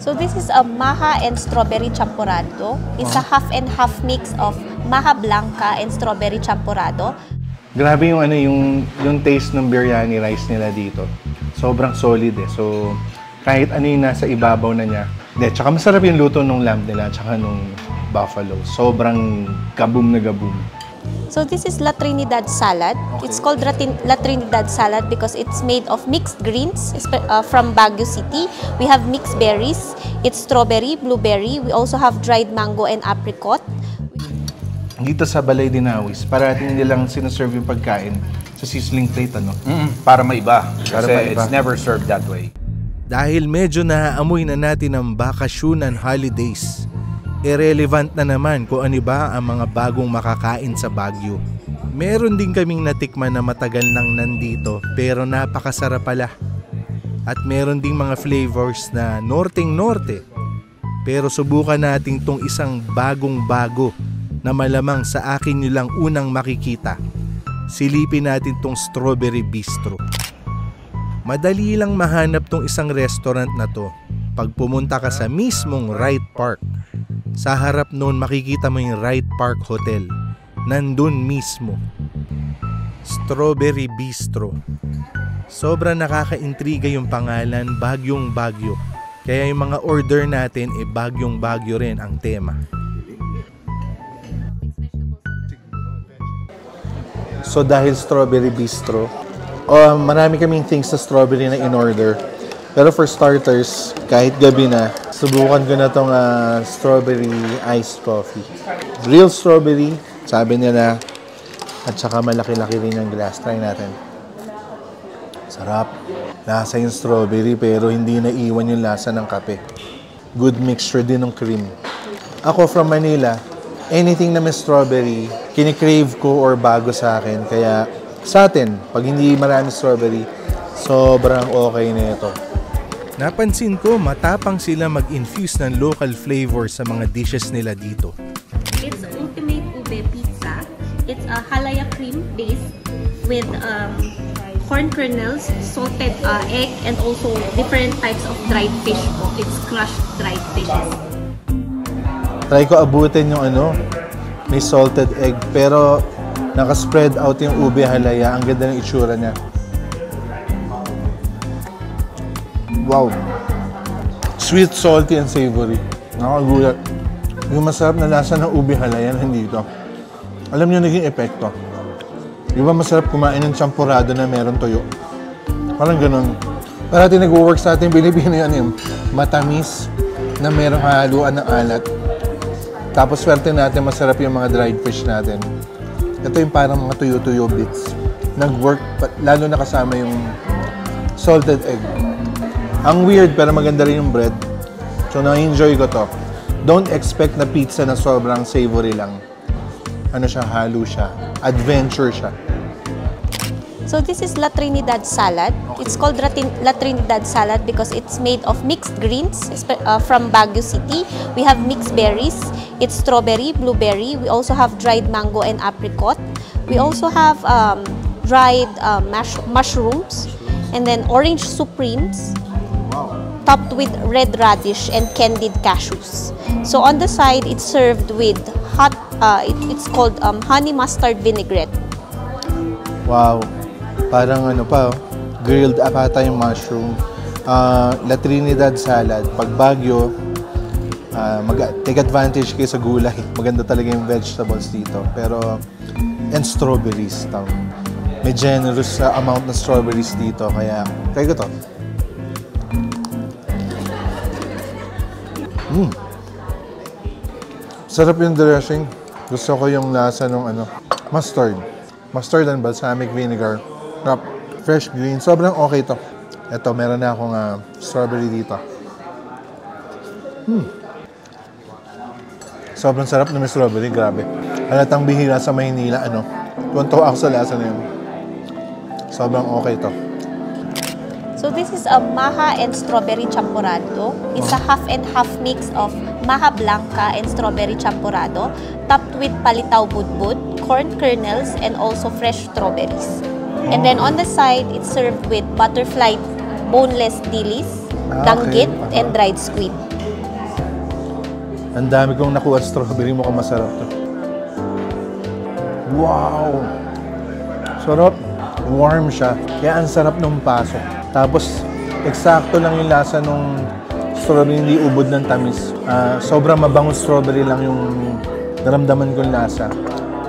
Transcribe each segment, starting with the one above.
So this is a maha and strawberry champurrado. It's a half and half mix of maha blanca and strawberry champurrado. Grabe yung yung taste ng biryani rice nila dito. Sobrang solid eh. So kahit ano yung nasa ibabaw na niya. Tsaka masarap yung luto ng lamb nila tsaka nung buffalo. Sobrang gabum na gabum. So this is La Trinidad salad. Okay. It's called La Trinidad salad because it's made of mixed greens from Baguio City. We have mixed berries. It's strawberry, blueberry. We also have dried mango and apricot. Dito sa Balay Dinawis, parating nilang sinaserve yung pagkain sa sizzling plate, ano? Para maiba. Kasi it's never served that way. Dahil medyo naaamoy na natin ang bakasyon and holidays, irrelevant na naman kung ano ba ang mga bagong makakain sa Baguio. Meron din kaming natikman na matagal nang nandito pero napakasarap pala. At meron ding mga flavors na norteng-norte. Pero subukan natin tong isang bagong-bago na malamang sa akin nyo lang unang makikita. Silipin natin tong Strawberry Bistro. Madali lang mahanap tong isang restaurant na to pag pumunta ka sa mismong Wright Park. Sa harap noon makikita mo yung Wright Park Hotel. Nandun mismo. Strawberry Bistro. Sobrang nakakaintriga yung pangalan, Bagyong Bagyo. Kaya yung mga order natin Bagyong Bagyo rin ang tema. So dahil Strawberry Bistro, marami kaming things sa strawberry na in-order. Pero for starters, kahit gabi na, subukan ko na tong strawberry iced coffee. Real strawberry, sabi nila, at saka malaki-laki rin yung glass. Try natin. Sarap. Lasa yung strawberry pero hindi naiwan yung lasa ng kape. Good mixture din ng cream. Ako from Manila, anything na may strawberry, kinikrave ko or bago sa akin. Kaya sa atin, pag hindi marami strawberry, sobrang okay na ito. Napansin ko matapang sila mag-infuse ng local flavor sa mga dishes nila dito. It's ultimate ube pizza. It's a halaya cream base with corn kernels, salted egg, and also different types of dried fish. It's crushed dried fishes. Try ko abutin yung may salted egg, pero naka-spread out yung ube halaya. Ang ganda ng itsura niya. Wow! Sweet, salty, and savory. Nakagulat. Yung masarap na lasa ng ube halaya hindi ito. Alam niyo naging epekto. Di ba masarap kumain ng champurrado na meron toyo? Parang ganun. Parati nag-work sa atin, Pilipino yan matamis na merong haluan ng alat. Tapos swerte natin masarap yung mga dried fish natin. Ito yung parang mga tuyo-tuyo bits. Nag-work, lalo na kasama yung salted egg. Ang weird pero maganda rin yung bread. So na-enjoy ko to. Don't expect na pizza na sobrang savory lang. Ano siya, halo siya. Adventure siya. So this is La Trinidad salad. It's called La Trinidad salad because it's made of mixed greens from Baguio City. We have mixed berries. It's strawberry, blueberry. We also have dried mango and apricot. We also have dried mushrooms and then orange supremes topped with red radish and candied cashews. So on the side, it's served with hot, it's called honey mustard vinaigrette. Wow! Parang grilled apata yung mushroom. La Trinidad salad. Pag Baguio, take advantage kayo sa gulay. Maganda talaga yung vegetables dito. Pero, and strawberries. May generous amount na strawberries dito. Kaya, try ko to. Sarap yung dressing. Gusto ko yung lasa ng mustard. Mustard and balsamic vinegar. Fresh green. Sobrang okay to. Ito, meron na akong strawberry dito. Sobrang sarap na may strawberry. Grabe. Halatang bihira sa Maynila. Tuwan-tuwa ako sa lasa na yun. Sobrang okay to. So this is a maha and strawberry champurrado. It's a half and half mix of maha blanca and strawberry champurrado, topped with palitaw budbud, corn kernels, and also fresh strawberries. And then on the side, it's served with butterfly boneless dilis, danggit, and dried squid. Ang dami kong nakuha at strawberry, mukhang masarap to. Wow! Sarap. Warm siya. Kaya ang sarap nung pasok. Tapos, eksakto lang yung lasa nung strawberry, hindi ubod ng tamis. Sobrang mabangong strawberry lang yung naramdaman kong lasa.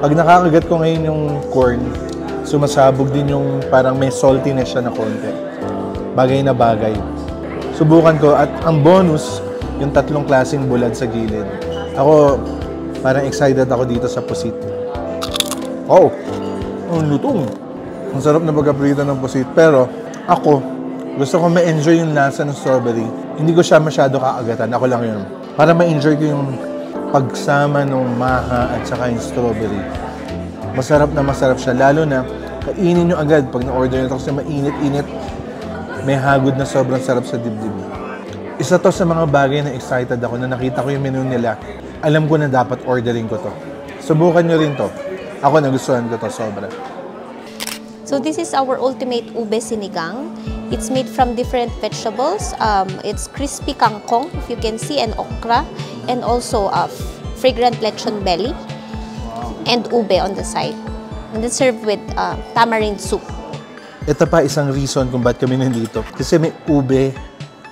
Pag nakakagat ko ngayon yung corn, sumasabog din yung parang may saltiness siya na konti. Bagay na bagay. Subukan ko at ang bonus, yung 3 klaseng bulad sa gilid. Ako, parang excited ako dito sa pusit. Oh! Ang lutong! Ang sarap na pagkaprito ng pusit. Pero, ako, gusto ko ma-enjoy yung lasa ng strawberry. Hindi ko siya masyado kaagatan. Ako lang yun. Para ma-enjoy ko yung pagsama ng maha at saka yung strawberry. Masarap na masarap siya. Lalo na, kainin nyo agad pag na-order nyo ito kasi mainit-init. May hagod na sobrang sarap sa dibdib. Isa to sa mga bagay na excited ako na nakita ko yung menu nila. Alam ko na dapat ordering ko to. Subukan nyo rin to. Ako nagustuhan ko to sobra. So this is our ultimate ube sinigang. It's made from different vegetables. It's crispy kangkong, if you can see, and okra, and also fragrant lechon belly, and ube on the side. And it's served with tamarind soup. Ito pa isang reason kung ba't kami nandito. Kasi may ube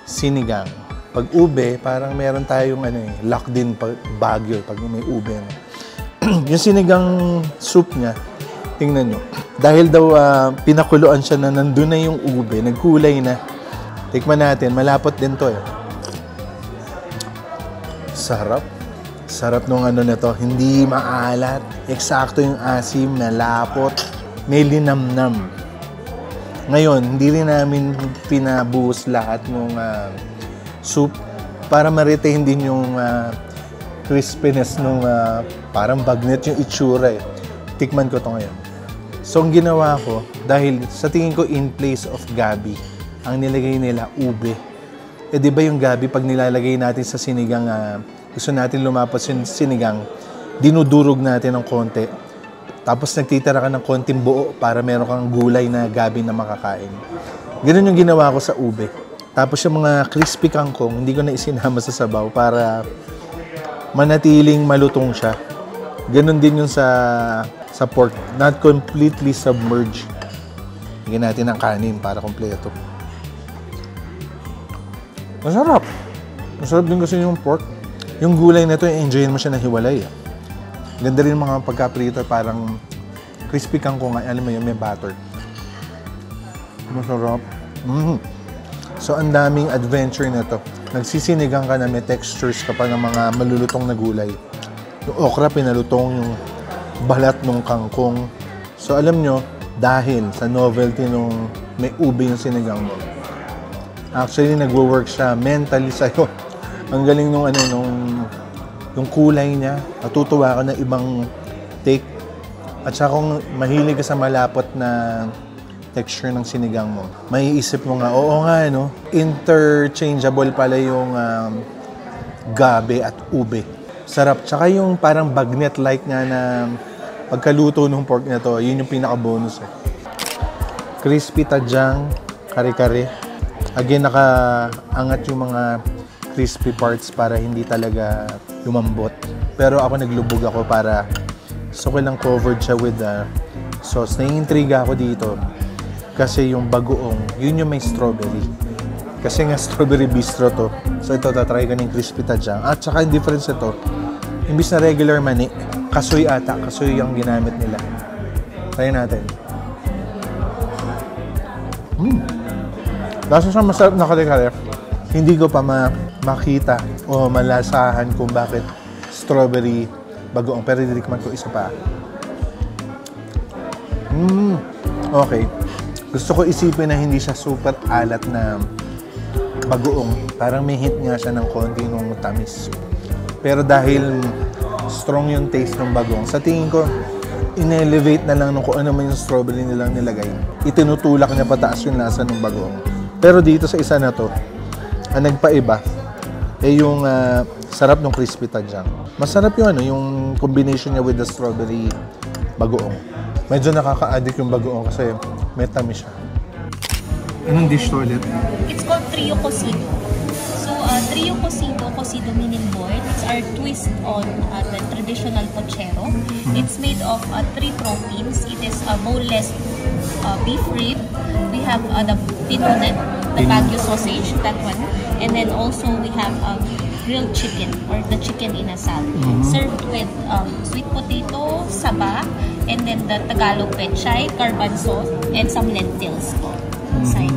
sinigang. Pag ube, parang meron tayong locked in Baguio pag may ube. Yung sinigang soup niya, tingnan nyo. Dahil daw pinakuluan siya na nandun na yung ube, nagkulay na. Tikman natin, malapot din to eh. Sarap. Sarap nung na to. Hindi maalat. Eksakto yung asim, malapot. May linamnam. Ngayon, hindi rin namin pinabuhos lahat ng soup para ma-retain din yung crispiness nung parang bagnet yung itsura eh. Tikman ko to ngayon. So, ang ginawa ko, dahil sa tingin ko in place of gabi, ang nilagay nila ube. Eh di ba yung gabi pag nilalagay natin sa sinigang, gusto natin lumapos yung sinigang, dinudurog natin ng konti. Tapos nagtitira ka ng konting buo para meron kang gulay na gabi na makakain. Ganun yung ginawa ko sa ube. Tapos yung mga crispy kangkong, hindi ko na isinama sa sabaw para manatiling malutong siya. Ganun din yung sa pork. Not completely submerged. Higyan natin ng kanin para kompleto. Masarap. Masarap din kasi yung pork. Yung gulay na to, enjoyin mo siya na hiwalay. Ganda rin mga pagkaprito, parang crispy kangkong, alam mo yun, may butter. Masarap. So, ang daming adventure na to. Nagsisinigang ka na, may textures ka pa ng mga malulutong na gulay. Yung okra, pinalutong, yung balat ng kangkong. So, alam nyo, dahil sa novelty nung may ube yung sinigang mo, actually, nagwo-work siya mentally sa'yo. Ang galing nung yung kulay niya, natutuwa ka na ibang take. At saka kung mahilig ka sa malapot na texture ng sinigang mo, maiisip mo nga, oo nga, interchangeable pala yung gabi at ube. Sarap. Tsaka yung parang bagnet-like nga na pagkaluto ng pork na to, yun yung pinaka-bonus eh. Crispy tadyang, kare-kare. Again, nakaangat yung mga crispy parts para hindi talaga lumambot. Pero ako naglubog ako para so lang covered siya with sauce. Naiintriga ako dito kasi yung bagoong, yun yung may strawberry. Kasi nga strawberry bistro to. So ito, tatry ko ng crispy tadyang. At saka yung difference ito, imbis na regular mani, kasoy ata. Kasoy yung ginamit nila. Try natin. Lasa siya masarap na kare-kare. Hindi ko pa makita o malasahan kung bakit strawberry bagoong. Pero dinikman ko isa pa. Okay. Gusto ko isipin na hindi siya super alat na bagoong. Parang may hint nga siya ng konti ng tamis. Pero dahil strong yung taste ng bagoong, sa tingin ko, in-elevate na lang nung kung ano man yung strawberry nilang nilagay. Itinutulak niya pataas yung lasa ng bagoong. Pero dito sa isa na to, ang nagpaiba, yung sarap ng crispy tadyang. Masarap yung yung combination niya with the strawberry bagoong. Medyo nakaka-addict yung bagoong kasi may tamis siya. Anong dish to ulit? It's called trio cocido. So trio cocido meaning board. It's our twist on the traditional pochero. It's made of 3 proteins. It is a boneless beef rib. We have the pinunat, the Baguio sausage, that one. And then also we have grilled chicken or the chicken inasal. Served with sweet potato, saba, and then the Tagalog pechay, garbanzo, and some lentils on side.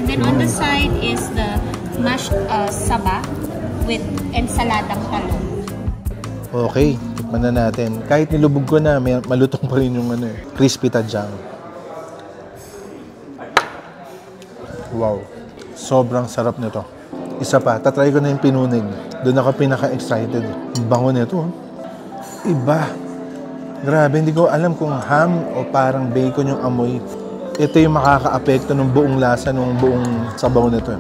And then on the side is the mashed saba with ensaladang talong. Okay, tikman na natin. Kahit nilubog ko na, malutong pa rin yung crispy tadyang. Wow, sobrang sarap nito. Isa pa, tatry ko na yung pinunig. Doon ako pinaka-excited. Ang bango nito. Iba. Grabe, hindi ko alam kung ham o parang bacon yung amoy. Ito yung makaka-apekto ng buong lasa, ng buong sabaw nito.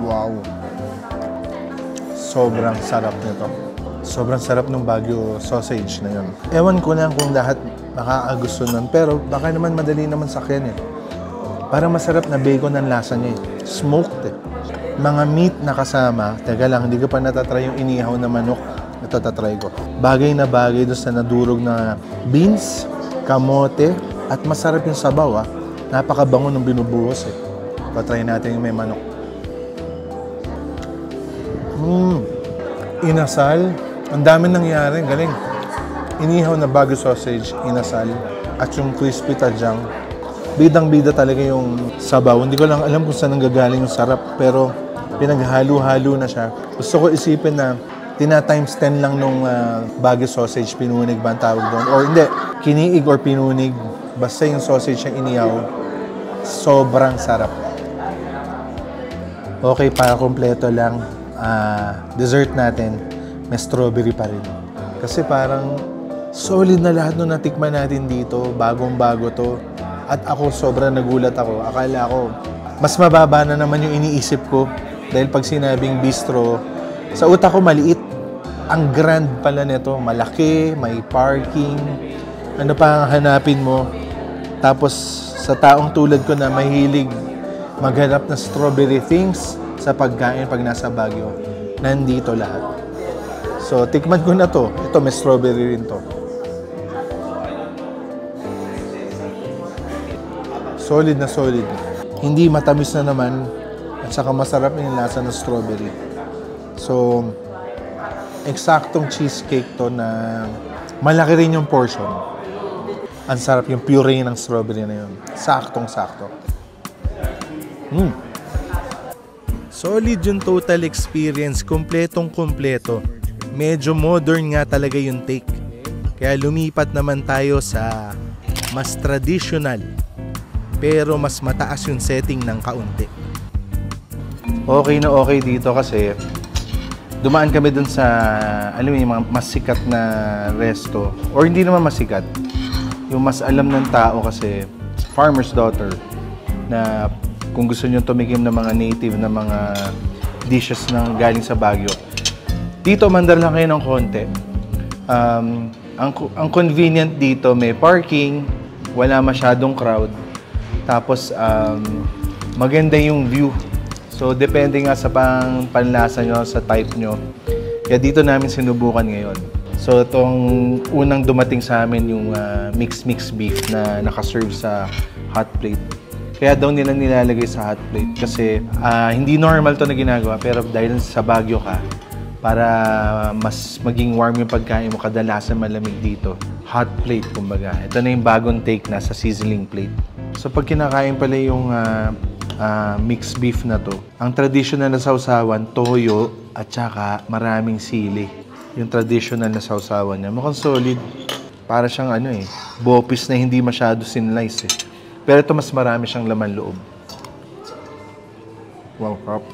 Wow. Sobrang sarap nito. Sobrang sarap ng Baguio sausage na yun. Ewan ko lang kung lahat makakagusto nun, pero baka naman madali naman sakyan eh. Parang masarap na bacon ang lasa niya eh. Smoked eh. Mga meat na kasama, teka lang, hindi ko pa natatry yung inihaw na manok. Ito tatry ko. Bagay na bagay doon sa nadurog na beans, kamote, at masarap yung sabaw ah. Napakabango ng binubuhos eh. Patry natin yung may manok. Inasal. Ang dami nangyari. Galing. Inihaw na Baguio sausage, inasal, at yung crispy tadyang. Bidang-bida talaga yung sabaw. Hindi ko lang alam kung saan nanggagaling yung sarap, pero pinaghalo-halo na siya. Gusto ko isipin na tina-times 10 lang nung Baguio sausage, pinunig ba ang tawag doon? Or hindi, kiniig or pinunig. Basta yung sausage yung inihaw, sobrang sarap. Okay, para kompleto lang, dessert natin, may strawberry pa rin. Kasi parang solid na lahat nung natikman natin dito, bagong-bago to. At ako, sobrang nagulat ako. Akala ko, mas mababa na naman yung iniisip ko. Dahil pag sinabing bistro, sa utak ko maliit. Ang grand pala nito. Malaki, may parking. Ano pa ang hanapin mo? Tapos, sa taong tulad ko na mahilig maghanap ng strawberry things sa pagkain pag nasa Baguio, nandito lahat. So, tikman ko na to. Ito, may strawberry rin to. Solid na solid. Hindi matamis na naman at saka masarap yung lasa ng strawberry. So, eksaktong cheesecake to na malaki rin yung portion. Ang sarap yung puree ng strawberry na yun. Saktong-sakto. Solid yung total experience. Kompletong-kompleto. Medyo modern nga talaga yung take. Kaya lumipat naman tayo sa mas traditional pero mas mataas yung setting ng kaunti. Okay na okay dito kasi dumaan kami dun sa, alam mo yung mga mas sikat na resto. Or hindi naman mas sikat. Yung mas alam ng tao kasi farmer's daughter na kung gusto nyo tumikim ng mga native na mga dishes na galing sa Baguio. Dito, mandar lang kayo ng konti. Ang convenient dito, may parking, wala masyadong crowd. Tapos, maganda yung view. So, depende nga sa panlasa nyo, sa type nyo. Kaya dito namin sinubukan ngayon. So, itong unang dumating sa amin yung mixed beef na nakaserve sa hot plate. Kaya daw nila nilalagay sa hot plate kasi hindi normal to na ginagawa. Pero dahil sa Baguio ka, para mas maging warm yung pagkain mo, kadalasan malamig dito. Hot plate, kumbaga. Ito na yung bagong take na sa sizzling plate. So pag kinakain pala yung mixed beef na to, ang traditional na sausawan, toyo at saka maraming sili. Yung traditional na sausawan niya. Mukhang solid. Para siyang bopis na hindi masyado sinlice eh. Pero ito mas marami siyang laman loob. Wow, crap.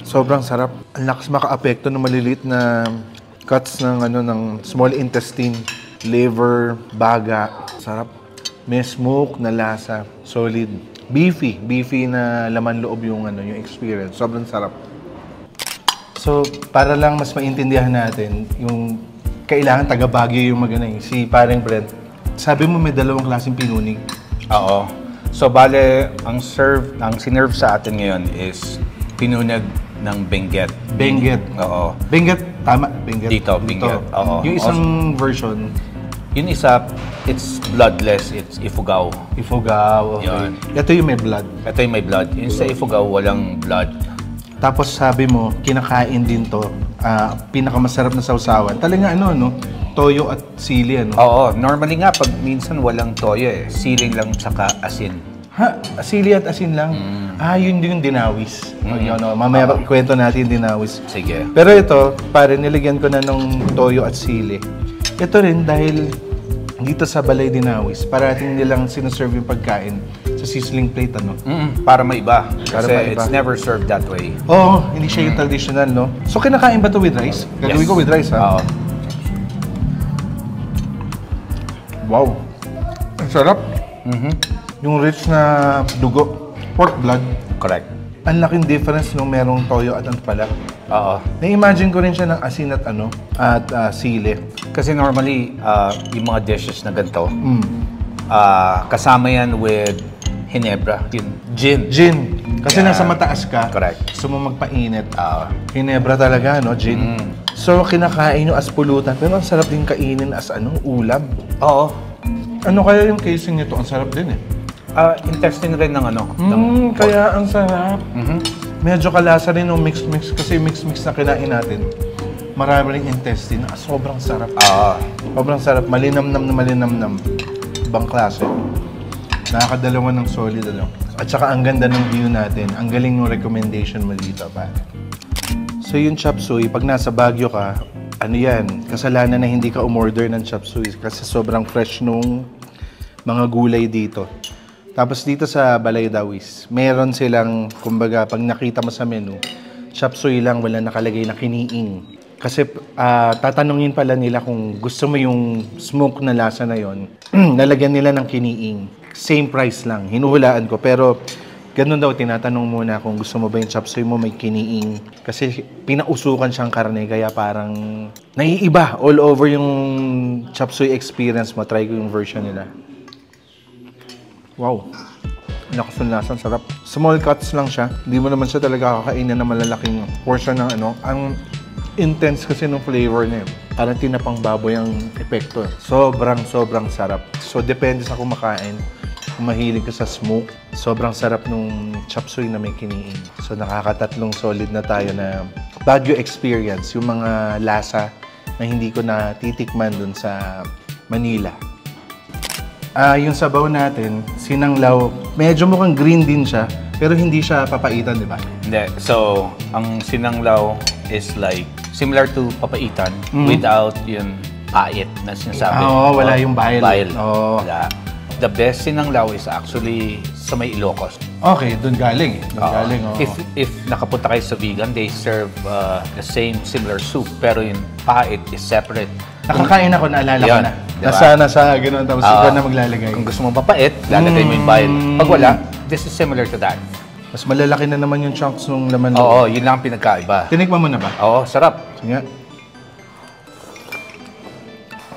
Sobrang sarap. Ang lakas maka-apekto ng maliliit na cuts ng small intestine, liver, baga. Sarap. May smoke na lasa. Solid. Beefy na laman loob yung experience. Sobrang sarap. So, para lang mas maintindihan natin, yung kailangan taga-Baguio yung si paring Brent. Sabi mo may dalawang klaseng pinunig. Oo. So bale, ang sinerve sa atin ngayon is pinunag ng Benguet. Benguet. Oo. Benguet, tama. Benguet. Dito, Benguet. Oo. Yung isang version, Yung isa, it's bloodless, it's Ifugao. Ifugao. Okay. Yun. Ito yung may blood. Ito yung may blood. Yung sa Ifugao, walang blood. Tapos sabi mo, kinakain din to. Pinakamasarap na sausawan. Talaga ano, no? Toyo at sili, ano? Oo, normally nga, pag minsan walang toyo eh. Siling lang tsaka asin. Ha? Sili at asin lang? Yun din yung dinawis. Yun, no? Mamaya ikwento natin yung dinawis. Sige. Pero ito, pare, nilagyan ko na ng toyo at sili. Ito rin dahil dito sa Balay Dinawis, parating nilang sinaserve yung pagkain sa sizzling plate, ano? Para maiba. Para Kasi maiba. it's never served that way. Oo, hindi siya yung traditional, no? So, kinakain ba ito with rice? Gagawin ko with rice, ha? Oo. Wow. Ang sarap. Yung rich na dugo. Pork blood. Correct. Ang laking difference nung merong toyo at ano pala. Oo. Na-imagine ko rin siya ng asin at ano, at sili. Kasi normally, yung mga dishes na ganito, kasama yan with Hinebra, yung gin. Gin. Kasi Yeah. nasa mataas ka. Correct. Gusto mo magpainit. Oo. Hinebra talaga, no? Gin. So, kinakain nyo as pulutan. Pero ang sarap din kainin as ano, ulam. Oo. Ano kaya yung casing nito? Ang sarap din eh. Intestine rin ng ano. ng Kaya ang sarap. Medyo kalasa rin yung mix-mix. Kasi mix-mix na kinain natin. Marami rin intestine. Sobrang sarap. Sobrang sarap. Malinamnam na malinamnam. Ibang klase. Nakakadalawa ng solid, ano. At saka ang ganda ng view natin. Ang galing ng recommendation mo dito, pare. So yung chop suey, pag nasa Baguio ka, ano yan, kasalanan na hindi ka umorder ng chop suey kasi sobrang fresh nung mga gulay dito. Tapos dito sa Balay Dawis, meron silang, kumbaga, pag nakita mo sa menu, chop suey lang, wala nakalagay na kiniing. Kasi tatanungin pala nila kung gusto mo yung smoke na lasa na yon, nalagyan nila ng kiniing. Same price lang, hinuhulaan ko. Pero ganun daw, tinatanong muna kung gusto mo ba yung chop suey mo may kiniing. Kasi pinausukan siyang karne, kaya parang naiiba all over yung chop suey experience mo. Try ko yung version nila. Wow. Lakas ng lasa, sarap. Small cuts lang siya. Hindi mo naman siya talaga kakainin na malalaking portion ng ano. Ang intense kasi ng flavor niya. Parang tinapang baboy ang epekto. Sobrang sarap. So, depende sa kumakain. Kung mahilig ka sa smoke, sobrang sarap nung chop suey na may kiniing. So, nakakatatlong solid na tayo na Baguio experience. Yung mga lasa na hindi ko natitikman dun sa Manila. Yung sabaw natin, sinanglaw, medyo mukhang green din siya, pero hindi siya papaitan, di ba? Hindi. So, ang sinanglaw is like similar to papaitan without yung pait na sinasabi. Wala yung bile. Oo. Wala. The best sinanglaw is actually sa may Ilocos. Okay, dun galing. Oo. If nakapunta kayo sa vegan, they serve the same similar soup, pero yung pait is separate. Nakakain ako, naalala ko Yun, na. diba? Nasa gano'n, tapos ikaw na maglalagay. Kung gusto mo papait, lalagay mo yung bile. Pag wala, this is similar to that. Mas malalaki na naman yung chunks ng laman. Oo, yun lang ang pinagkaiba. Tinikman mo na ba? Oo, sarap. Sige nga.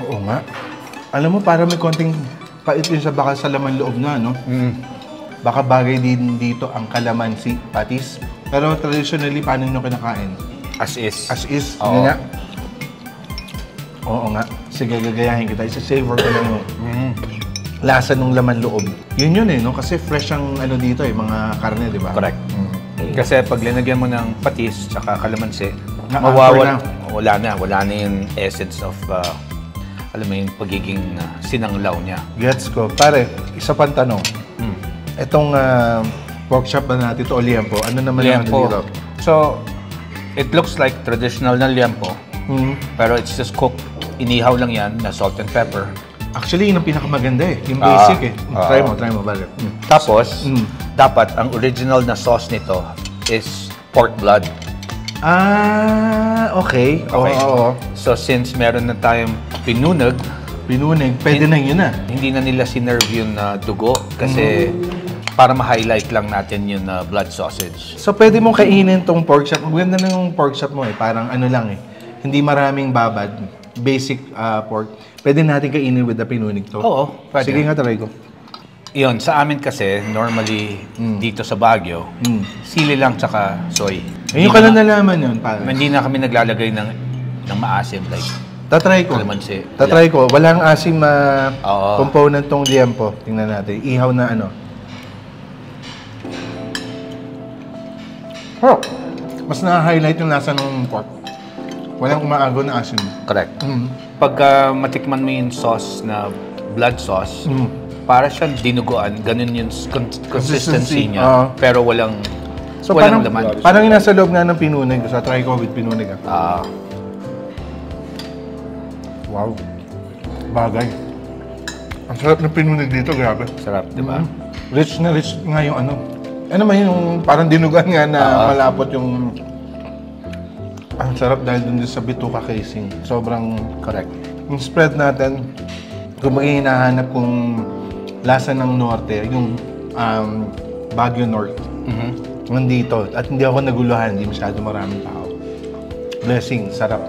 Oo nga. Alam mo, parang may konting pait yun sa baka sa laman loob na, no? Baka bagay din dito ang kalamansi, patis. Pero traditionally, paano nyo kinakain? As is. As is, Oo. nga. Oo nga. Sige, gagayahin kita. Isa-savor ko lang yung lasa ng laman loob. Yun eh, no? Kasi fresh ang ano dito eh, mga karne, di ba? Correct. Kasi pag linagyan mo ng patis tsaka kalamansi, Na-anchor wala na yung essence of, alam mo yung pagiging sinanglaw niya. Gets ko. Pare, isa pang tanong. Itong pork chop na natin, ito o liempo, ano naman yung ano dito? So, it looks like traditional na liempo, pero it's just cooked. Inihaw lang yan na salt and pepper. Actually, yun ang pinakamaganda eh. Yung basic eh. Try mo, pare. Tapos, dapat ang original na sauce nito is pork blood. Okay. Oo. So, since meron na tayong pinunog, Pwede na yun hindi na nila sinerve yung dugo kasi para ma-highlight lang natin yung blood sausage. So, pwede mong kainin tong pork chop. Ang ganda na yung pork chop mo eh. Parang ano lang eh. Hindi maraming babad. Basic pork. Pwede natin kainin with the pinunig to. Oo, pwede. Sige nga, try ko. Yun, sa amin kasi, normally, dito sa Baguio, sili lang tsaka soy. Ngayon ka lang nalaman yun, pare. Hindi na kami naglalagay ng maasim, like Tatry ko. kalamansi. Tatry ko. Walang asim Oo. component tong liempo. Tingnan natin. Ihaw na ano. Oh, mas na-highlight yung lasa ng pork. Walang umaago na asim. Correct. Pagka matikman mo yung sauce na blood sauce, para siyang dinuguan, ganun yung consistency niya. Pero walang parang, laman. parang yung nasa loob nga ng pinunig. So, try ko with pinunig. Wow. Bagay. Ang sarap ng pinunig dito, grabe. Sarap, di ba? Rich na rich nga yung ano. Ano man yung parang dinugan nga na malapot yung... Ang sarap dahil dun sa bituka casing. Sobrang correct. Yung spread natin, kung hinahanap kung lasa ng norte, yung Baguio North. Nandito. At hindi ako naguluhan, hindi masyado maraming tao. Blessing, sarap.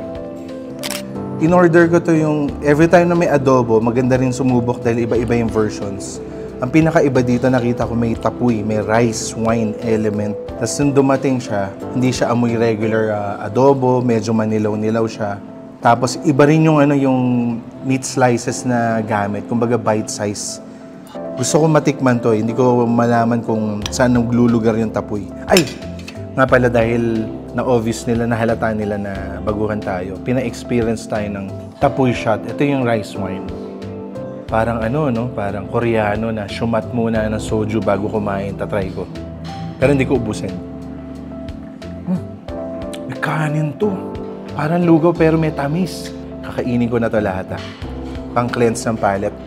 In-order ko to yung every time na may adobo, maganda rin sumubok dahil iba-iba yung versions. Ang pinakaiba dito, nakita ko may tapoy, may rice wine element. Tapos nung dumating siya, hindi siya amoy regular adobo, medyo manilaw-nilaw siya. Tapos iba rin yung yung meat slices na gamit, kumbaga bite size. Gusto ko matikman to, hindi ko malaman kung saan naglulugar yung tapoy. Ay! Nga pala dahil na-obvious nila, nahalata nila na baguhan tayo. Pina-experience tayo ng tapoy shot. Ito yung rice wine. Parang parang Koreano na shumat muna ng soju bago kumain. Tatry ko. Pero hindi ko ubusin. May kanin to. Parang lugaw pero may tamis. Kakainin ko na to lahat Pang-cleanse ng palate.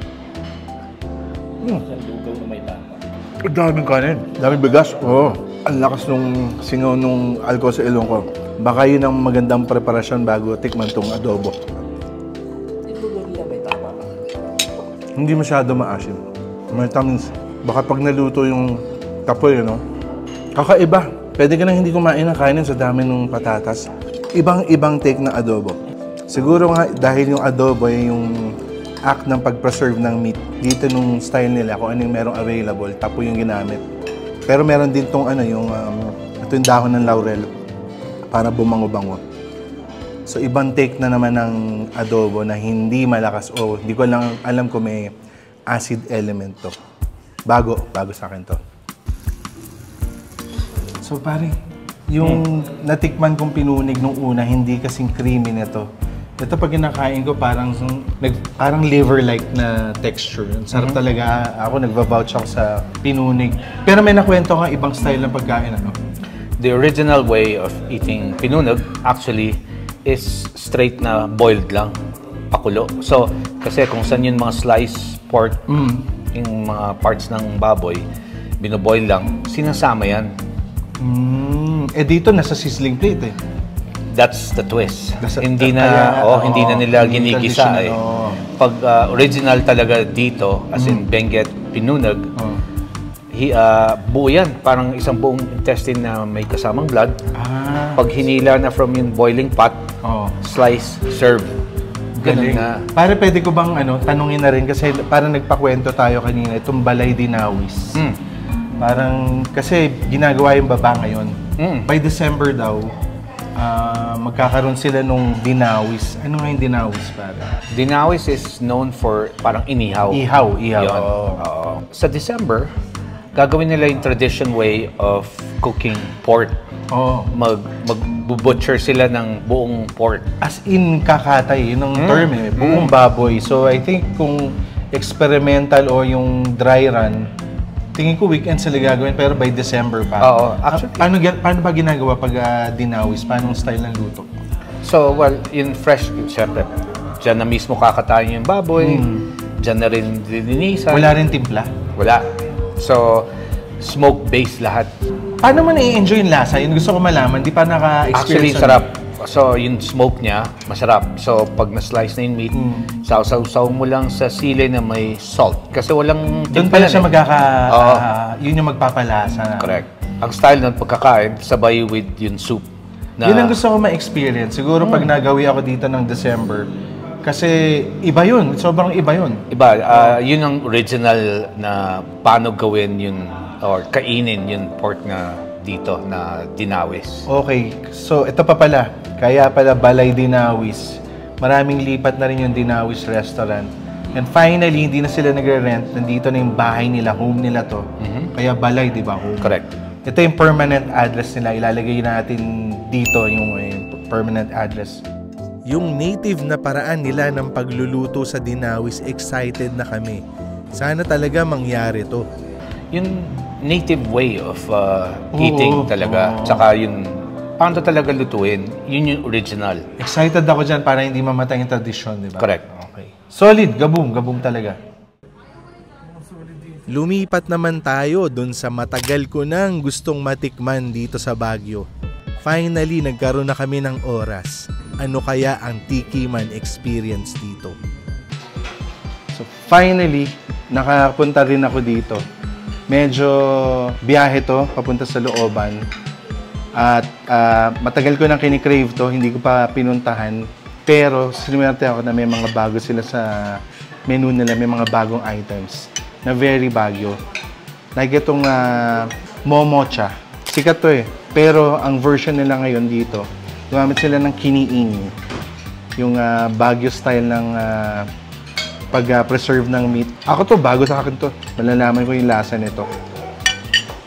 Lugaw na may tama. Ang daming kanin. Daming bigas. Oo. Ang lakas nung singaw nung alcohol sa ilong ko. Baka yun ang magandang preparasyon bago tikman tong adobo. Hindi masyado maasim. May tamis. Baka pag naluto yung tapoy, kakaiba. Pwede ka nang hindi kumain ng kanin sa dami ng patatas. Ibang-ibang take ng adobo. Siguro nga dahil yung adobo ay yung act ng pag-preserve ng meat. Dito nung style nila, kung anong merong available, tapoy yung ginamit. Pero meron din tong ito yung dahon ng laurel para bumango-bango. So ibang take na naman ng adobo na hindi malakas o hindi ko lang alam kung may acid element to. Bago sa akin to. So pare, yung natikman kong pinunig nung una, hindi kasing creamy nito. Ito pag kinakain ko parang liver-like na texture. Sarap talaga. Ako nagva-vouch ako sa pinunig. Pero may nakwento kang ibang style ng pagkain, The original way of eating pinunog actually is straight na boiled lang, pakulo. So, kasi kung saan yung mga sliced pork, yung mga parts ng baboy, binoboil lang, sinasama yan. Dito nasa sizzling plate That's the twist. Hindi na nila ginikisa Pag original talaga dito, as in Benguet Pinunog, buo yan. Parang isang buong intestine na may kasamang blood. Pag hinila na from yung boiling pot, slice, serve. Ganun na. Para pwede ko bang tanungin na rin kasi parang nagpakwento tayo kanina, itong balay dinawis. Parang kasi ginagawa yung baba ngayon. By December daw, magkakaroon sila nung dinawis. Ano nga yung dinawis para? Dinawis is known for parang inihaw. Ihaw. Sa December, gagawin nila yung tradition way of cooking pork. Mag-butcher sila ng buong pork. As in kakatay, yun ang term buong baboy. So I think kung experimental o yung dry run, tingin ko weekend sila gagawin pero by December pa. Actually. Paano ba ginagawa pag dinawis? Paano style ng luto? So, in fresh, syempre, dyan na mismo kakatayin yung baboy, dyan na rin dininisan. Wala rin timpla? Wala. So, smoke-based lahat. Paano mo na-i-enjoy yung lasa? Yun gusto ko malaman. Di pa naka-experience. Actually, sarap. So, yung smoke niya, masarap. So, pag na-slice na yung meat, sausaw-saw mo lang sa sili na may salt. Kasi walang doon pala siya yun yung magpapalasa. Correct. Ang style nun, pagkakain, sabay with yung soup. Yun ang gusto ko ma-experience. Siguro pag nagawi ako dito ng December, Kasi iba yun. Sobrang iba yun. Iba, yun ang original na paano gawin yun or kainin yung pork na dito na dinawis. Okay, so ito pa pala. Kaya pala Balay Dinawis. Maraming lipat na rin yung Dinawis restaurant. And finally, hindi na sila nagre-rent. Nandito na yung bahay nila, home nila to. Kaya Balay, di ba? Home. Correct. Ito yung permanent address nila. Ilalagay natin dito yung permanent address. Yung native na paraan nila ng pagluluto sa Dinawis, excited na kami. Sana talaga mangyari to. Yung native way of eating talaga. Tsaka yung paano talaga lutuin, yun yung original. Excited ako dyan para hindi mamatay yung tradisyon, di ba? Correct. Okay. Solid, gabong talaga. Lumipat naman tayo dun sa matagal ko nang gustong matikman dito sa Baguio. Finally, nagkaroon na kami ng oras. Ano kaya ang Tiki Man experience dito? So finally, nakapunta rin ako dito. Medyo biyahe to, papunta sa looban. At matagal ko nang kinikrave to, hindi ko pa pinuntahan. Pero sinimerte ako na may mga bago sila sa menu nila, may mga bagong items na very Baguio. Like itong momocha. Sikat to eh. Pero ang version nila ngayon dito, gumamit sila ng kiniing. Yung Baguio style ng pag-preserve ng meat. Ako to, bago sa akin to. Malalaman ko yung lasa nito.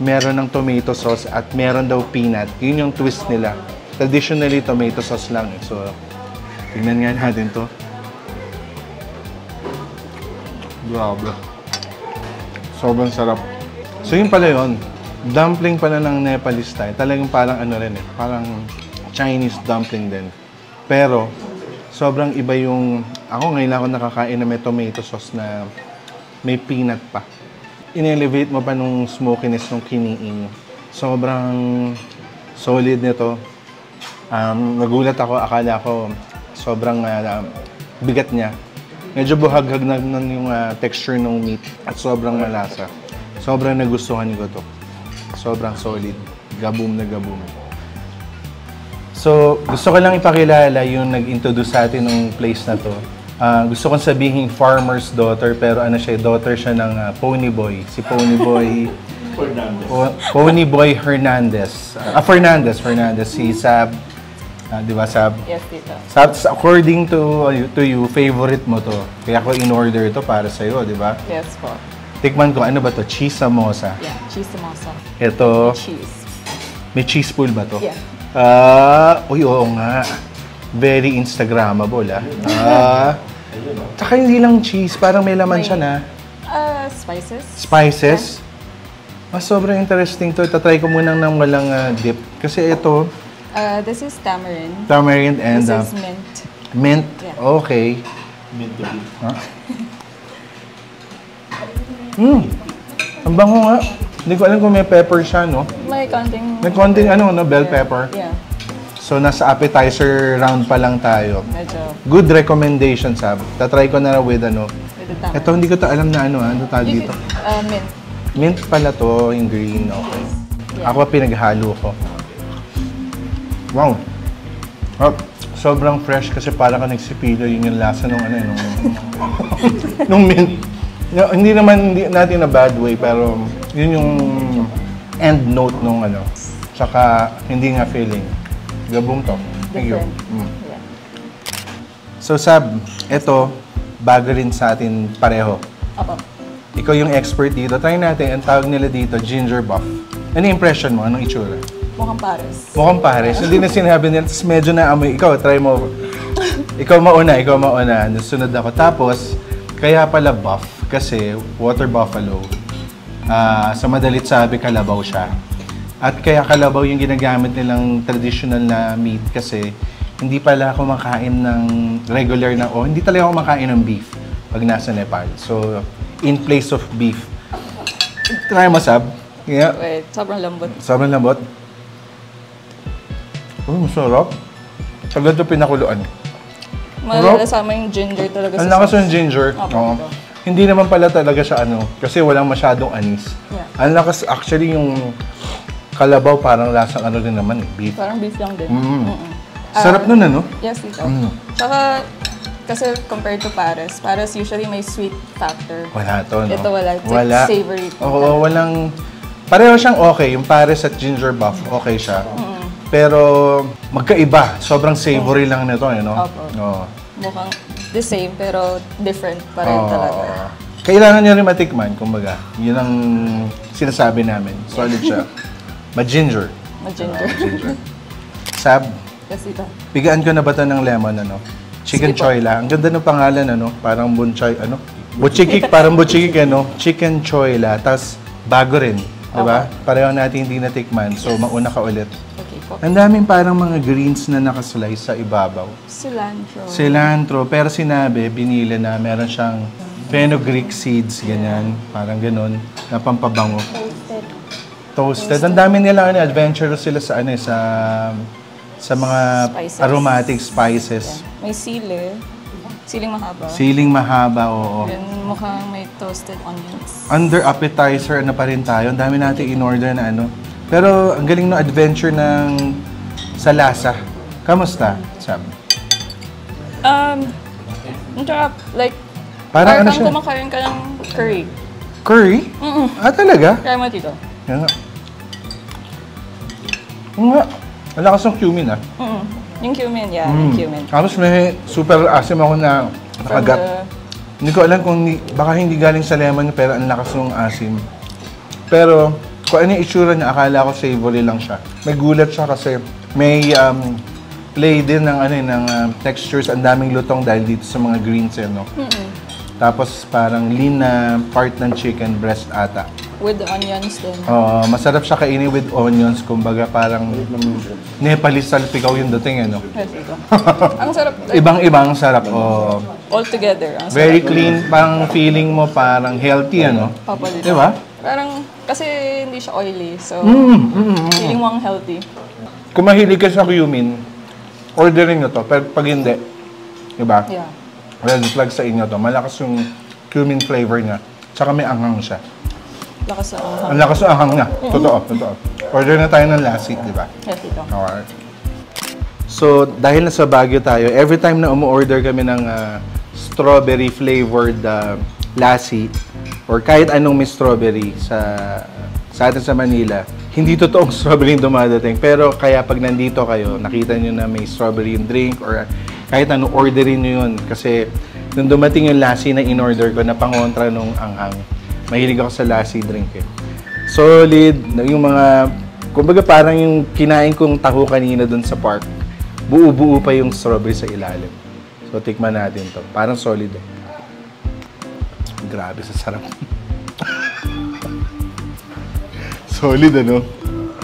Meron ng tomato sauce at meron daw peanut. Yun yung twist nila. Traditionally, tomato sauce lang. So, tingnan nga natin to. Grabe. Sobrang sarap. So, yun pala yun. Dumpling pala ng Nepalese style. Talagang parang ano rin eh. Parang Chinese dumpling din. Pero, sobrang iba yung... Ako ngayon ako nakakain na may tomato sauce na may peanut pa. In-elevate mo pa nung smokiness ng kiniing. Sobrang solid nito. Nagulat ako. Akala ko sobrang bigat niya. Medyo buhaghag na yung texture ng meat at sobrang malasa. Sobrang nagustuhan ko to. Sobrang solid. Gabum na gabum. So, gusto ko lang ipakilala yung nag-introduce sa atin ng place na to. Gusto kong sabihin farmer's daughter, pero ano siya, daughter siya ng Pony Boy. Si Pony Boy... Pony Boy Hernandez. Fernandez. Si Sab. Di ba, Sab? Yes, tito. Sab, according to you, favorite mo to. Kaya ko in-order to para sa'yo, di ba? Yes po. Tikman ko, ano ba to? Cheese samosa. Yeah, cheese samosa. Ito, Cheese. may cheese pool ba to? Yeah. Uy, oo nga. Very Instagrammable, Tsaka hindi lang cheese, parang may laman siya na. Spices. Spices. Sobrang interesting to. Tatry ko muna ng walang dip. Kasi ito, This is tamarind. tamarind and This is mint. mint. Yeah. Okay. Mint to be. Ang bango nga. Hindi ko alam kung may pepper siya, no? May konting... May konting bell pepper. Yeah. So, nasa appetizer round pa lang tayo. Medyo Good recommendation, Sab. Tatry ko na with with the tamarind. Ito, hindi ko to alam na ano tawag You dito. could- mint. Mint pala to, yung green. Okay. Yeah. Ako pinaghalo ko. Wow. Sobrang fresh kasi parang ka nagsipilo yung lasa nung nung mint. Hindi natin na bad way, pero yun yung end note nung Tsaka hindi nga feeling. Gabong to. Thank you. Different. Yeah. So Sab, eto, bago rin sa atin pareho. Opo. Ikaw yung expert dito. Try natin, ang tawag nila dito, ginger buff. Ano yung impression mo? Anong itsura? Mukhang pares. Mukhang pares. Hindi na sinabi nila, tapos medyo naamoy. Ikaw, try mo. Ikaw mauna. Sunod ako. Tapos, kaya pala buff, kasi water buffalo. Sa madalit sabi, kalabaw siya. At kaya kalabaw yung ginagamit nilang traditional na meat kasi hindi pala kumakain ng regular na, hindi talaga kumakain ng beef pag nasa Nepal. So, in place of beef. Try mo, Sab. Yeah. Wait, sobrang lambot. Sobrang lambot. Masarap. Sagad ito pinakuluan. Malalasama yung ginger talaga Ang sa lakas sauce. ng ginger. Opo, Oo. ito. Hindi naman pala talaga siya kasi walang masyadong anis. Yeah. Ang lakas, actually yung kalabaw parang lasang din naman beef. Parang beef lang din. Mm. Sarap nun, Yes, dito. Mm. Tsaka, Kasi compared to Pares, Pares usually may sweet factor. Wala to, no? Ito wala. It's Wala. like savory. Oo, walang... Pareho siyang okay. Yung Pares at ginger buff, okay siya. Pero magkaiba. Sobrang savory lang nito, no? Opo. Oo. Mukhang the same pero different pa rin talaga. Kailangan niya rin matikman, kumbaga. Yun ang sinasabi namin. Solid siya. Ma-ginger. Ma-ginger. Ginger. Sab, Kasi ito. pigaan ko na ba ito ng lemon, ano? Chicken Sige po. choy lang. Ang ganda ng pangalan, ano? Parang bunchoy, ano? Butchikik, parang butchikik, ano? Chicken choy la. Tapos, bago rin. Diba? Pareho natin hindi natikman. So, mauna ka ulit. Okay po. Ang daming parang mga greens na nakaslice sa ibabaw. Cilantro. Cilantro, pero sinabi, binili na meron siyang fenugreek seeds, ganyan. Parang ganun, na pampabango. Toasted. Ang dami nila, adventurous sila sa, sa mga Spices. aromatic spices. May sili. Siling mahaba. Siling mahaba, oo. Then mukhang may toasted onions. Under appetizer, ano pa rin tayo. Ang dami natin in-order na ano. Pero ang galing no adventure ng sa lasa. Kamusta, Sam? Ang sarap. Like, Parang ano kang siya? kumakain ka ng curry. Curry? Ah, talaga? Kaya mo dito. Yan nga. Oo nga. Ang lakas ng cumin, ah. Yung cumin, yeah. Yung cumin. Tapos may super asim ako na From nakagat. the... Hindi ko alam kung baka hindi galing sa lemon pero ang lakas ng asim. Pero kung ano yung itsura niya, akala ko savory lang siya. May gulat siya kasi may play din ng textures. Ang daming lutong dahil dito sa mga greens, no? Tapos parang lean na part ng chicken breast ata. With the onions din. Masarap siya kainin with onions. Kumbaga parang Nepalese salpikaw yung dating, ano? Yes, ito. Ang sarap. Like, Ibang-ibang sarap. all together. Ang sarap. Very clean. Parang feeling mo parang healthy, ano? Papalit. Diba? Parang, kasi hindi siya oily. So, feeling mo ang healthy. Kung mahilig ka sa cumin, ordering nyo to. Pero pag hindi, diba? Yeah. Red flag sa inyo to. Malakas yung cumin flavor niya. Tsaka may anghang siya. Lakas na ang Ang lakas ng anghang niya. Totoo. Order na tayo ng lasik, diba? Yes, ito. Alright. So, dahil nasa Baguio tayo, every time na umu-order kami ng strawberry flavored lassi or kahit anong may strawberry sa atin sa Manila, hindi totoong strawberry yung dumadating. Pero kaya pag nandito kayo, nakita nyo na may strawberry yung drink or kahit anong orderin nyo yun. Kasi nung dumating yung lassi na in-order ko na pangontra nung anghang, mahilig ako sa lassi drink eh. Solid, yung mga, kumbaga parang yung kinain kong taho kanina dun sa park, buo-buo pa yung strawberry sa ilalim. So, tikman natin to. Parang solid eh. Grabe sa sarap. Solid, ano?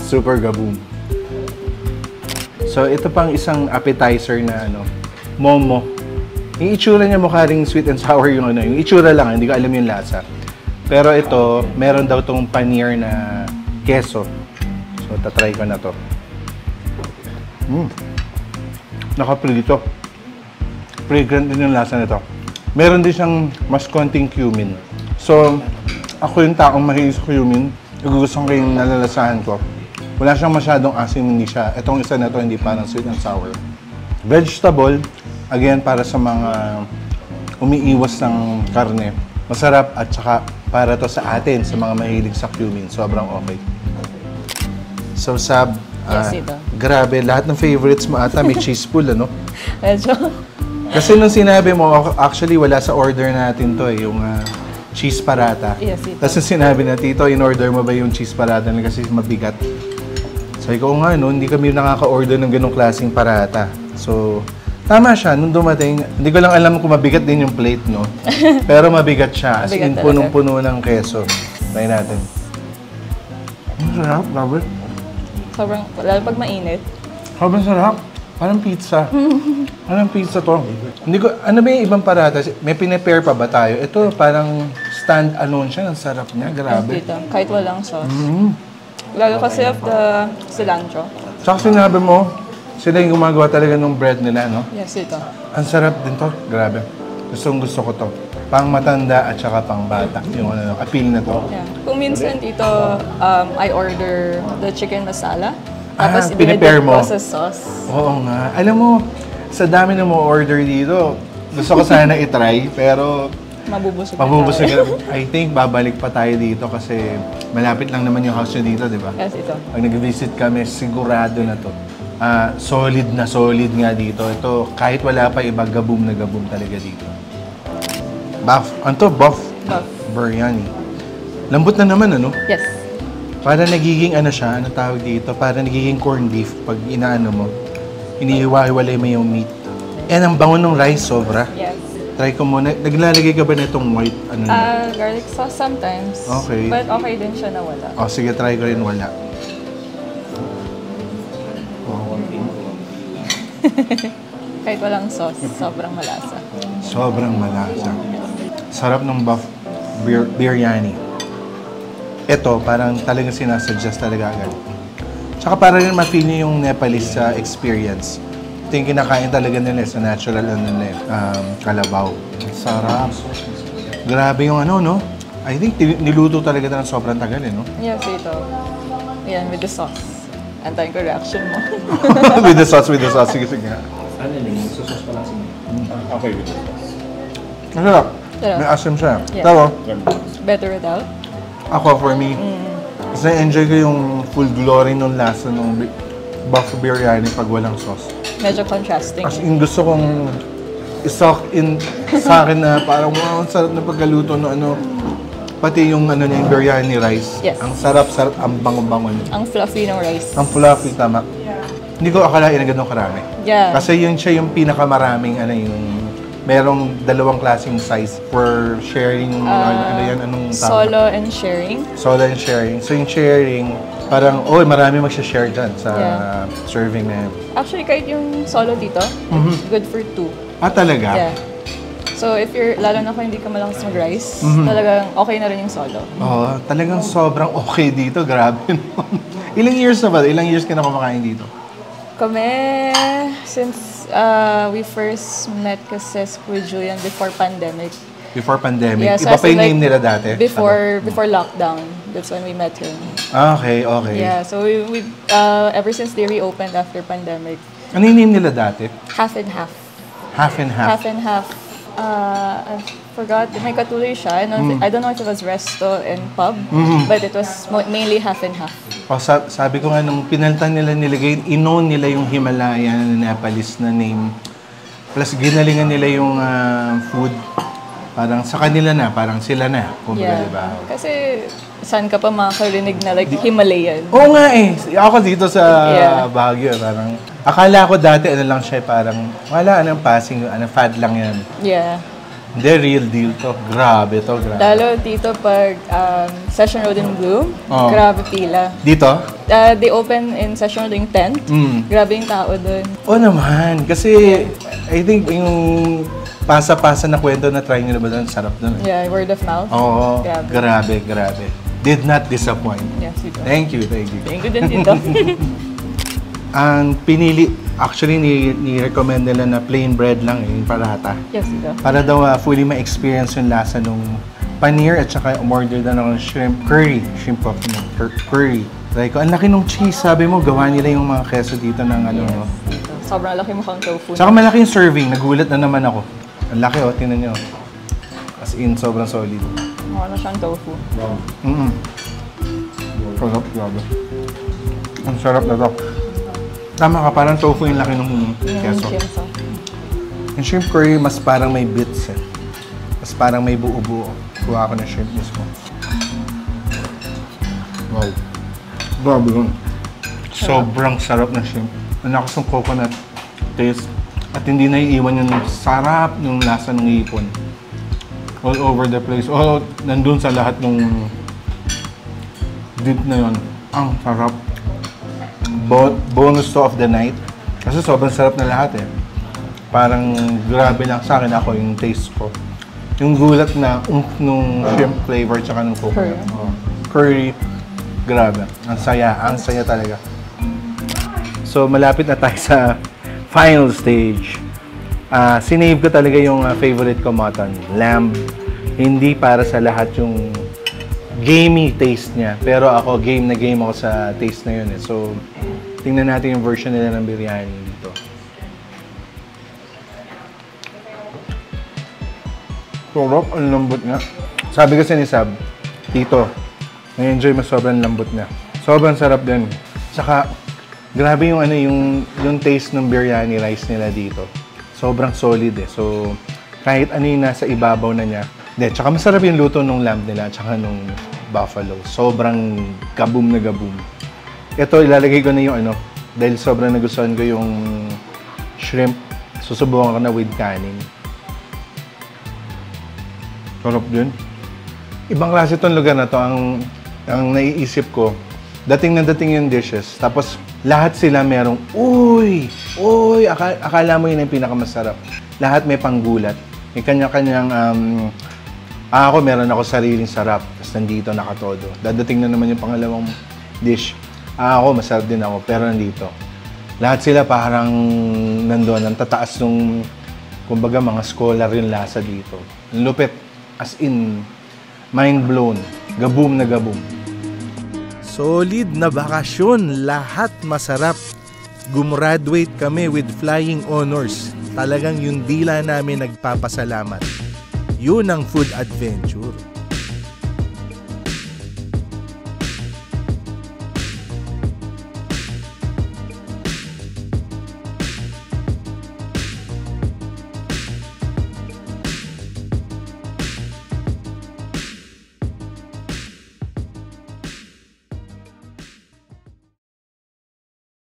Super gaboom. So, ito pang isang appetizer na, momo. Yung itsura niya mukha ring sweet and sour yung yung itsura lang, hindi ko alam yung lasa. Pero ito, meron daw tong paneer na keso. So, tatry ko na to. Nakaprito. Fragrant din yung lasa nito. Meron din siyang mas konting cumin. So, ako yung taong mahilig sa cumin. Gusto ko yung nalalasahan ko. Wala siyang masyadong asim, hindi siya. Itong isa na to, hindi parang sweet and sour. Vegetable, again, para sa mga umiiwas ng karne. Masarap at saka para to sa atin, sa mga mahilig sa cumin. Sobrang okay. So, Sab, Yes, ito. grabe, lahat ng favorites mo ata may cheese pool, ano? Medyo. Kasi nung sinabi mo, actually wala sa order natin to eh, yung cheese parata. Yes, ito. Tapos sinabi na, Tito, in-order mo ba yung cheese parata na kasi mabigat? Sabi ko, nga, no, hindi kami nakaka-order ng ganong klaseng parata. So, tama siya. Nung dumating, hindi ko lang alam kung mabigat din yung plate, no? Pero mabigat siya. As in, Mabigat talaga. punong-puno ng keso. Try natin. Ang sarap, Robert. Sobrang, lalo pag mainit. Sobrang sarap. Parang pizza. Parang pizza to. Hindi ko, ano ba yung ibang parata? May pinapair pa ba tayo? Ito parang stand-alone siya. Ang sarap niya. Grabe. Dito, kahit walang sauce. Lalo kasi of the cilantro. Tsaka sinabi mo, sila yung gumagawa talaga ng bread nila, no? Yes, ito. Ang sarap din to. Grabe. Gusto ko to. Pang matanda at saka pang bata. Yung appeal na to. Yeah. Kung minsan dito, I order the chicken masala. Tapos pinipair mo. ko sa sauce. Oo nga. Alam mo, sa dami na mo order dito, Gusto ko sana i-try, pero Mabubusog na mabubusog tayo. ka. I think babalik pa tayo dito kasi malapit lang naman yung house nyo dito, di ba? Yes, ito. Pag nag-visit kami, sigurado na to. Solid nga dito. Ito, kahit wala pa iba, gabum na gabum talaga dito. Buff. Ano to? Buff. Buff. Biryani. Lambot na naman, ano? Yes. Para nagiging ano siya, ano tawag dito? Para nagiging corned beef pag inaano mo. Inihiwa-hiwalay mo yung meat. And ang bango ng rice, sobra. Yes. Try ko muna. Naglalagay ka ba na itong white? Ano na? Garlic sauce sometimes. Okay. But okay din siya na wala. Oh, sige, try ko rin wala. Kahit walang sauce, sobrang malasa. Sobrang malasa. Sarap ng buff biryani. Ito, parang talagang sinasuggest talaga agad. Tsaka para rin ma-feel niyo yung Nepalese experience. Ito yung kinakain talaga nila sa natural kalabaw. Sarap. Grabe yung ano, no? I think niluto talaga ng sobrang tagal, no? Yes, ito. Yan, with the sauce. Antayin ko reaction mo. with the sauce. Sige. Ano yun? Susos pa lang siya. Okay with it. Masarap. Sarap. May asim siya. Yeah. Pero, Better without? ako for me, kasi na-enjoy ko yung full glory ng lasa ng buff biryani pag walang sauce. Medyo contrasting. As in, gusto kong isock in sa akin na parang wow, ang sarap na pagkaluto ng ano, pati yung ano niya, yung biryani rice. Yes. Ang sarap-sarap, ang bango-bango niya. Ang fluffy ng rice. Ang fluffy, tama. Hindi ko akalain na ganun karami. Yeah. Kasi yun siya yung pinakamaraming ano yung merong dalawang klaseng size for sharing anong tawag? Solo and sharing. Solo and sharing. So yung sharing, parang, marami magsha-share dyan sa serving na yun. Actually, kahit yung solo dito, it's good for 2. Talaga? Yeah. So if lalo na kung hindi ka malakas mag-rice, talagang okay na rin yung solo. Oo, talagang sobrang okay dito. Grabe naman. Ilang years na ba? Ilang years ka na kumakain dito? Kami, since we first met kasi with Julian before pandemic. Before pandemic? Yeah, so Iba as pa in, yung name nila dati? Before lockdown. That's when we met him. Okay. Yeah, so we ever since they reopened after pandemic, Ano yung name nila dati? half and half. Half and half. Half and half. I forgot. May katuloy siya. I don't know if it was resto and pub, but it was mainly half and half. Sabi ko nga, nung pinalitan nila, inown nila yung Himalayan na Nepalese na name. Plus, ginalingan nila yung food. Parang sa kanila na, parang sila na. Kumbaga, diba? Kasi saan ka pa makakarinig na like Himalayan? Oo nga eh. Ako dito sa Baguio, parang akala ko dati ano lang siya, parang wala, anong passing, fad lang yan. Yeah. Hindi, real deal to. Grabe to, grabe. Lalo dito pag Session Road in Bloom, grabe pila. Dito? They open in Session Road yung tent. Grabe yung tao doon. Oo naman. Kasi I think yung pasa-pasa na kwento na try nyo na ba doon, sarap doon. Yeah, word of mouth. Oo, Grabe. grabe. Did not disappoint. Yes, dito. Thank you. Thank you din dito. Ang pinili, actually ni-recommend nila na plain bread lang yung parata. Yes, dito. Para daw fully ma-experience yung lasa nung paneer at saka umorder na ng shrimp curry. Curry. Like, ang laki nung cheese. Sabi mo, gawa nila yung mga keso dito ng ano, no? Sobrang laki mukhang tofu. Saka malaki yung serving. Nagulat na naman ako. Ang laki, tingnan nyo. As in, sobrang solid. Mukha na siyang tofu. Sarap, grabe. Ang sarap na to. Tama ka, parang tofu yung laki ng keso. Yung shrimp curry, mas parang may bits eh. Mas parang may buo-buo. Kuha ako ng shrimp mismo. Wow. Grabe yun. Sobrang sarap ng shrimp. Nanakas ng coconut taste. At hindi na iiwan yung sarap ng lasa ng hipon. All over the place. Nandun sa lahat ng dip na yun. Ang sarap. Bonus to of the night. Kasi sobrang sarap na lahat eh. Parang grabe lang sa akin ako yung taste ko. Yung gulat na nung shrimp flavor tsaka ng coconut. Curry. Grabe. Ang saya talaga. So malapit na tayo sa final stage. Sinave ko talaga yung favorite ko mutton, lamb. Hindi para sa lahat yung gamey taste niya. Pero ako, game ako sa taste na yun eh. So, tingnan natin yung version nila ng biryani dito. Turok, ang lambot nga. Sabi kasi ni Sab, Tito, na-enjoy mo sobrang lambot niya. Sobrang sarap din. Saka, grabe yung yung taste ng biryani rice nila dito. Sobrang solid eh. So, kahit ano yung nasa ibabaw na niya. Tsaka masarap yung luto ng lamb nila, tsaka nung buffalo. Sobrang gabum na gabum. Ito, ilalagay ko na yung dahil sobrang nagustuhan ko yung shrimp. Susubukan ko na with kanin. Sarap din. Ibang klase itong lugar na to. Ang naiisip ko, dating na dating yung dishes. Tapos, lahat sila merong, uy, akala mo yun ang pinakamasarap. Lahat may panggulat. May kanya-kanyang, ako meron ako sariling sarap. Tapos nandito nakatodo. Dadating na naman yung pangalawang dish. Ako, masarap din ako. Pero nandito. Lahat sila parang nandoon. Ang tataas nung, kumbaga, mga scholar yung lasa dito. Lupit. As in, mind blown. Gabum na gabum. Solid na bakasyon, lahat masarap. Gumraduate kami with flying honors. Talagang yung dila namin nagpapasalamat. Yun ang food adventure.